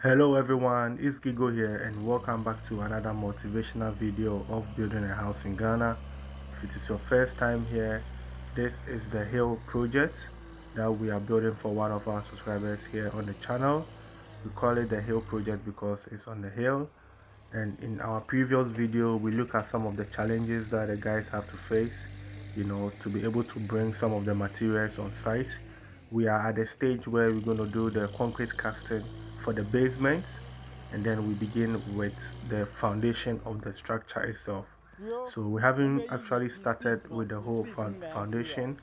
Hello everyone, it's Gigo here and welcome back to another motivational video of building a house in Ghana. If it is your first time here, this is the Hill project that we are building for one of our subscribers here on the channel. We call it the Hill project because it's on the hill, and in our previous video we look at some of the challenges that the guys have to face, to be able to bring some of the materials on site. We are at the stage where we're going to do the concrete casting for the basement, and then we begin with the foundation of the structure itself. So we haven't actually started with the whole foundation,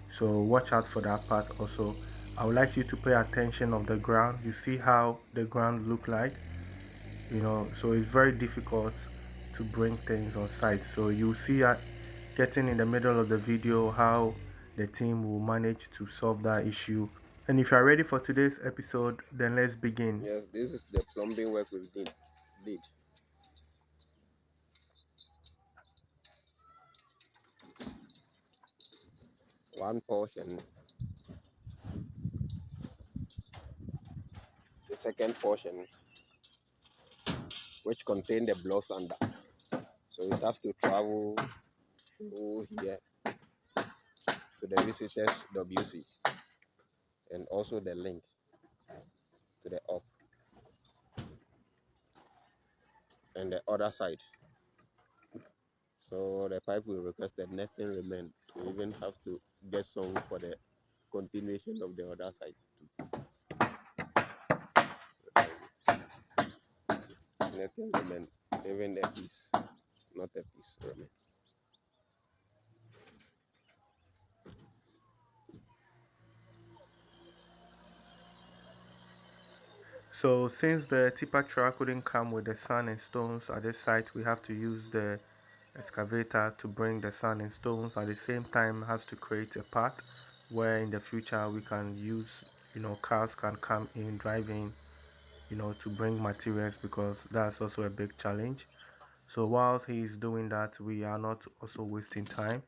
so watch out for that part also. I would like you to pay attention of the ground. You see how the ground look like, so it's very difficult to bring things on site. So you see getting in the middle of the video how the team will manage to solve that issue. And if you are ready for today's episode, then let's begin. Yes, this is the plumbing work we did. One portion, the second portion, which contain the blocks under. So we have to travel through here to the visitors WC and also the link to the up and the other side. So the pipe we requested, nothing remained. We even have to get some for the continuation of the other side too. Nothing remained, even a piece, not a piece remained. So since the tipper truck couldn't come with the sand and stones at this site, we have to use the excavator to bring the sand and stones. At the same time, has to create a path where in the future we can use, cars can come in, drive in, to bring materials, because that's also a big challenge. So whilst he is doing that, we are not also wasting time.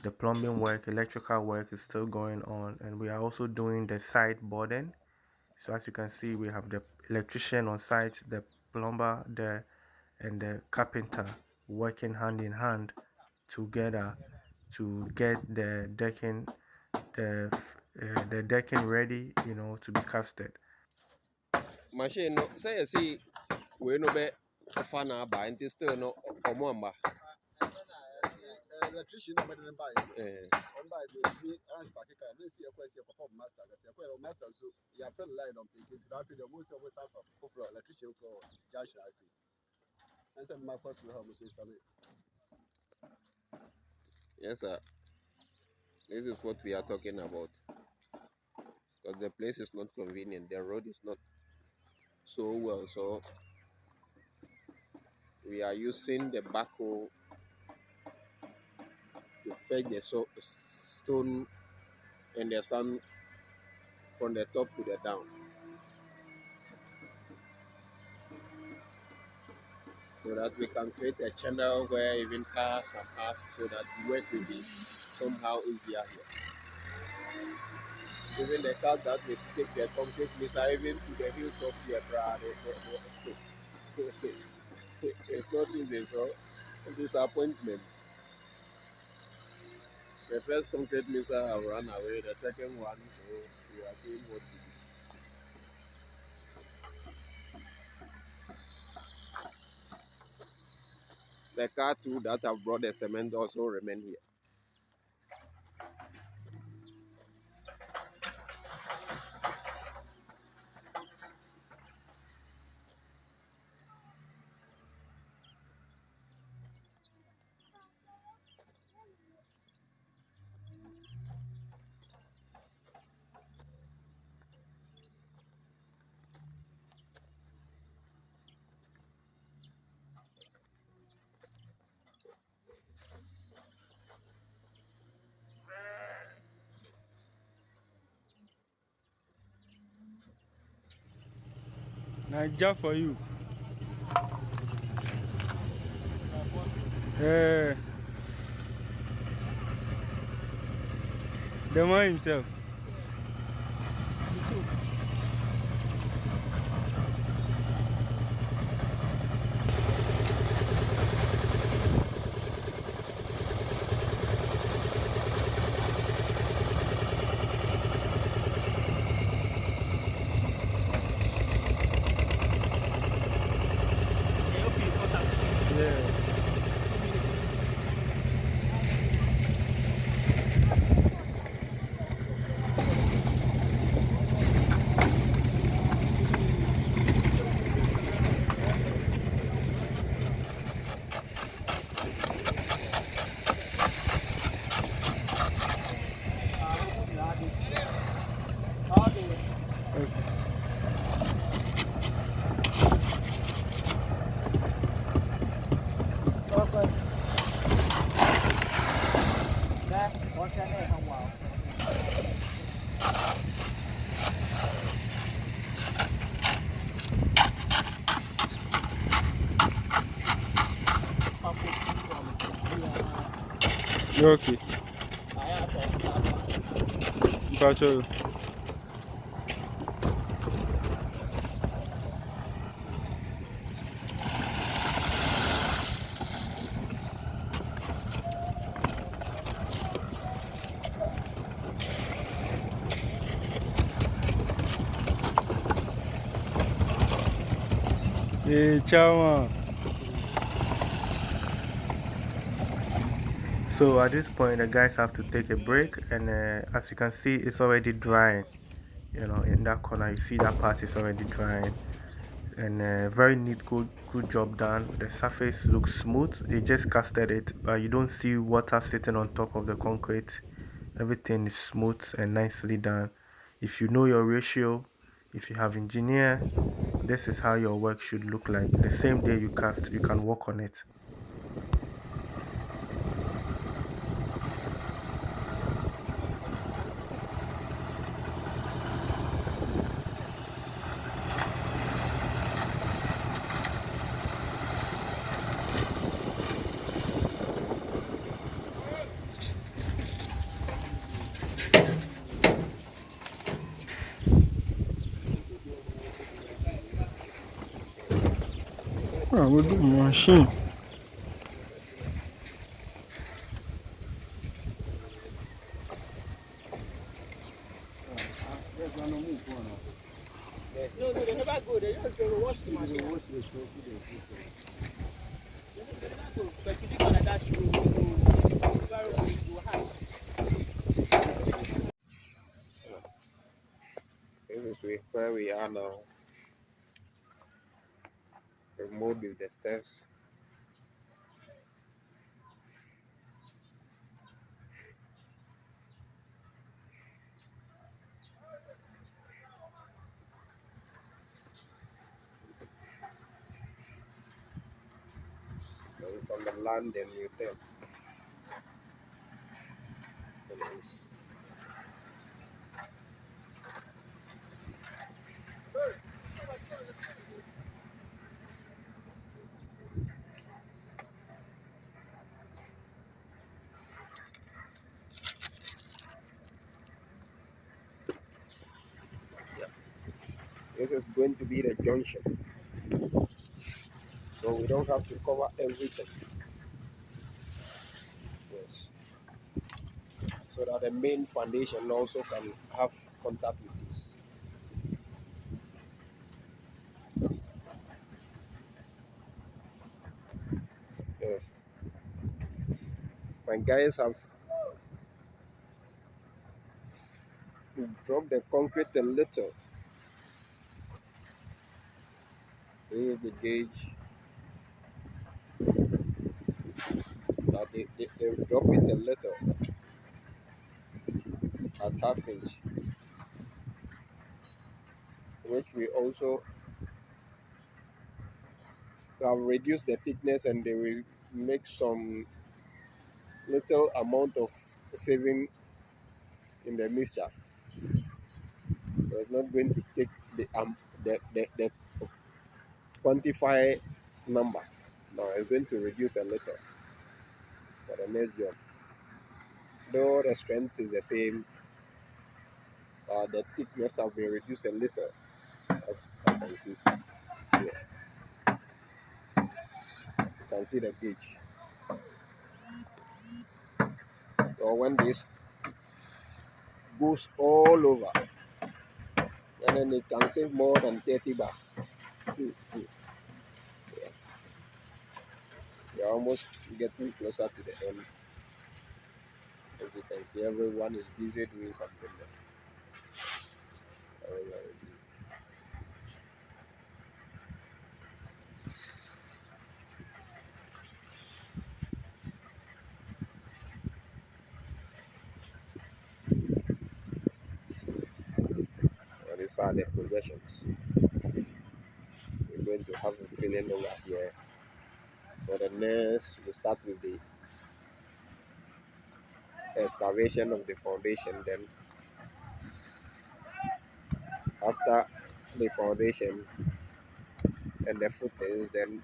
The plumbing work, electrical work is still going on, and we are also doing the site boarding. So as you can see, we have the electrician on site, the plumber there, and the carpenter working hand in hand together to get the decking ready, to be casted. Machine no say you see we no be fan aba until still no omo electrician no better buy on buy the three and pack car no see a perform master say a master so you put line on pick into that the most of what's up for electrician for Josh I see and say my first how much is yes sir, this is what we are talking about, because the place is not convenient, the road is not so well, so we are using the backhoe to fetch the stone and the sand from the top to the down, so that we can create a channel where even cars can pass, so that work will be somehow easier here. Even the cars that will take the concrete mixer even to the hilltop here, it's not easy, so disappointment. The first concrete mixer have run away, the second one, so we are doing what we do. The car too that have brought the cement also remain here. Nice job for you. Uh, the man himself. Okay. Gotcha. Hey, ciao. So at this point, the guys have to take a break, and as you can see, it's already drying. You know, in that corner, you see that part is already drying, and very neat, good job done. The surface looks smooth. They just casted it, but you don't see water sitting on top of the concrete. Everything is smooth and nicely done. If you know your ratio, if you have engineer, this is how your work should look like. The same day you cast, you can work on it. Oh, we do machine. There's no move on. No, no, they never go. They just go wash the machine. They wash the stuff. They never go. But if you do like that, you go hard. This is where we are now. Remove with the steps. From the land, then you tell. This is going to be the junction, so we don't have to cover everything. Yes, so that the main foundation also can have contact with this. Yes, my guys have dropped the concrete a little. This is the gauge that they drop it a little at half inch, which we also have reduced the thickness, and they will make some little amount of saving in the mixture. So it's not going to take the quantify number. No, it's going to reduce a little for the next job. Though the strength is the same, the thickness have been reduced a little, as you can see here. You can see the gauge. So when this goes all over, and then it can save more than 30 bucks. Yeah. You're almost getting closer to the end. As you can see, everyone is busy doing something there. These are the progressions. We're going to have a filling over here. For the next, we start with the excavation of the foundation. Then, after the foundation and the footings, then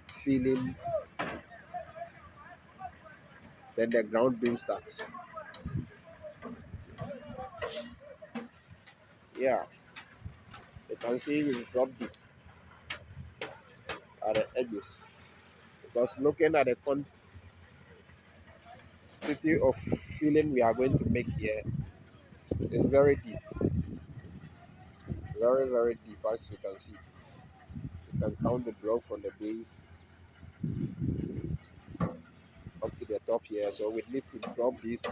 filling Then the ground beam starts. Yeah, you can see we've dropped this at the edges because looking at the quantity of filling we are going to make here is very deep, very very deep. As you can see, you can count the block from the base up to the top here. So we need to drop this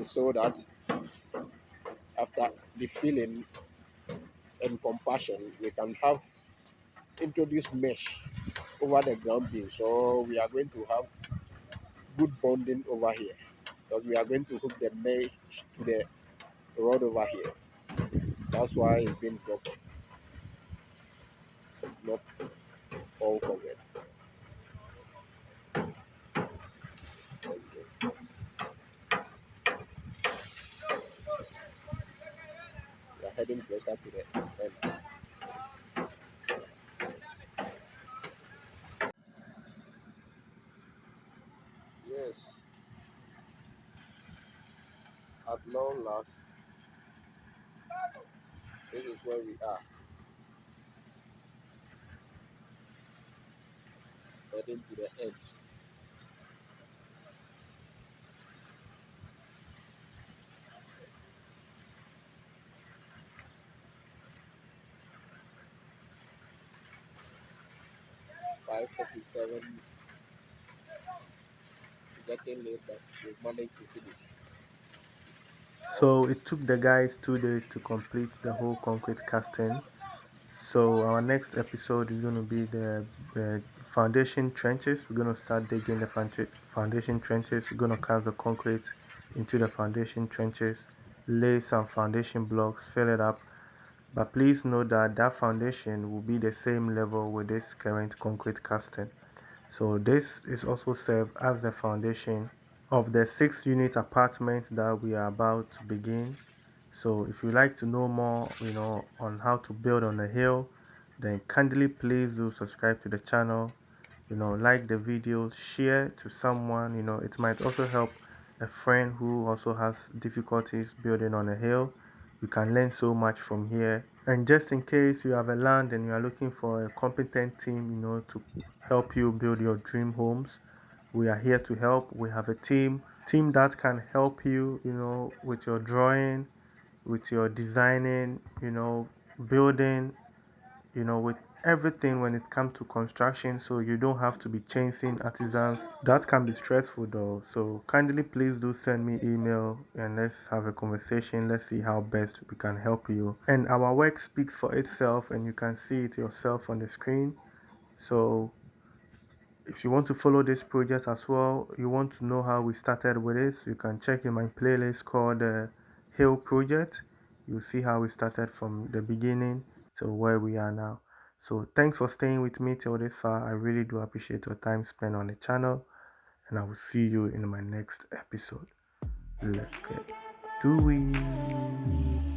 so that after the filling and compassion, we can have introduced mesh over the ground beam. So we are going to have good bonding over here because we are going to hook the mesh to the rod over here. That's why it's been dropped, not all covered. Okay. We are heading closer to the end. Yes, at long last, this is where we are, heading to the edge. 5:37, getting late, but we managed to finish. So it took the guys 2 days to complete the whole concrete casting. So our next episode is going to be the foundation trenches. We're going to start digging the foundation trenches. We're going to cast the concrete into the foundation trenches, lay some foundation blocks, fill it up. But please note that that foundation will be the same level with this current concrete casting. So this is also served as the foundation of the 6 unit apartment that we are about to begin. So if you'd like to know more, on how to build on a hill, then kindly please do subscribe to the channel, like the videos, share to someone, it might also help a friend who also has difficulties building on a hill. You can learn so much from here. And just in case you have a land and you are looking for a competent team, to help you build your dream homes, we are here to help. We have a team that can help you, with your drawing, with your designing, building, with everything when it comes to construction, so you don't have to be chasing artisans. That can be stressful though. So kindly please do send me email and let's have a conversation. Let's see how best we can help you. And our work speaks for itself and you can see it yourself on the screen. So if you want to follow this project as well, you want to know how we started with this, you can check in my playlist called Hill Project. You'll see how we started from the beginning to where we are now. So thanks for staying with me till this far. I really do appreciate your time spent on the channel, and I will see you in my next episode. Let's get do it.